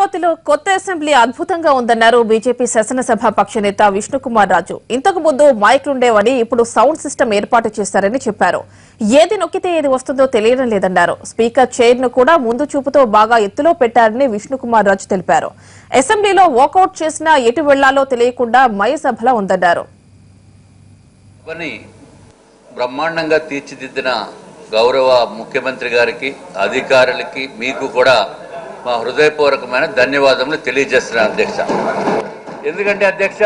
అమరావతిలో కొత్త అసెంబ్లీ అద్భుతంగా ఉందన్నారు బీజేపీ శాసనసభ పక్ష నేత విష్ణుకుమార్ రాజు. ఇంతకు ముందు మైక్లుండేవని ఇప్పుడు సౌండ్ సిస్టమ్ ఏర్పాటు చేశారని చెప్పారు. ఏది నొక్కితే ఏది వస్తుందో తెలియడం లేదన్నారు. స్పీకర్ చైర్ ను కూడా ముందు చూపుతో బాగా ఎత్తులో పెట్టారని విష్ణుకుమార్ రాజు తెలిపారు. అసెంబ్లీలో వాకౌట్ చేసినా ఎటు వెళ్లాలో తెలియకుండా మయసభలా ఉందన్నారు. బ్రహ్మాండంగా తీర్చిదిద్దిన గౌరవ ముఖ్యమంత్రి గారికి, అధికారులకి, మీకు కూడా మా హృదయపూర్వకమైన ధన్యవాదములు తెలియజేస్తున్నాను అధ్యక్ష. ఎందుకంటే అధ్యక్ష,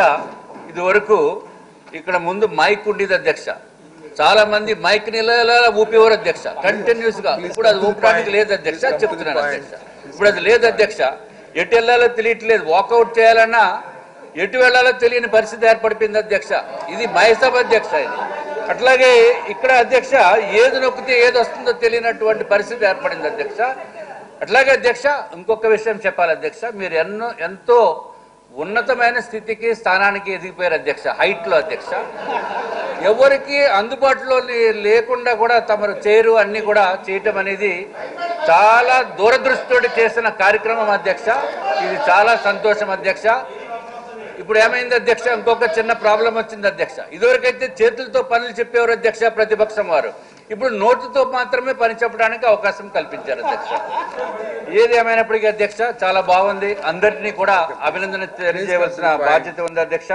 ఇదివరకు ఇక్కడ ముందు మైక్ ఉండేది అధ్యక్ష. చాలా మంది మైక్ ని ఊపేవారు అధ్యక్ష, కంటిన్యూస్ గా. ఇప్పుడు అది ఊపడానికి లేదు అధ్యక్ష, చెప్తున్నాను అధ్యక్ష. ఇప్పుడు అది లేదు అధ్యక్ష. ఎటు వెళ్ళాలో తెలియట్లేదు. వాకౌట్ చేయాలన్నా ఎటు వెళ్ళాలో తెలియని పరిస్థితి ఏర్పడిపోయింది అధ్యక్ష. ఇది మయసభ అధ్యక్ష. ఇది అట్లాగే ఇక్కడ అధ్యక్ష, ఏది నొక్కితే ఏది వస్తుందో తెలియనటువంటి పరిస్థితి ఏర్పడింది అధ్యక్ష. అట్లాగే అధ్యక్ష, ఇంకొక విషయం చెప్పాలి అధ్యక్ష. మీరు ఎంతో ఉన్నతమైన స్థితికి, స్థానానికి ఎదిగిపోయారు అధ్యక్ష. హైట్ లో అధ్యక్ష, ఎవరికి అందుబాటులో లేకుండా కూడా తమరు చైరు అన్ని కూడా చేయటం అనేది చాలా దూరదృష్టితోటి చేసిన కార్యక్రమం అధ్యక్ష. ఇది చాలా సంతోషం అధ్యక్ష. ఇప్పుడు ఏమైంది అధ్యక్ష, ఇంకొక చిన్న ప్రాబ్లం వచ్చింది అధ్యక్ష. ఇదివరకైతే చేతులతో పనులు చెప్పేవారు అధ్యక్ష ప్రతిపక్షం వారు. ఇప్పుడు నోటుతో మాత్రమే పని చెప్పడానికి అవకాశం కల్పించారు అధ్యక్ష. ఏది ఏమైనప్పటికీ అధ్యక్ష చాలా బాగుంది. అందరినీ కూడా అభినందన తెలియజేయవలసిన బాధ్యత ఉంది అధ్యక్ష.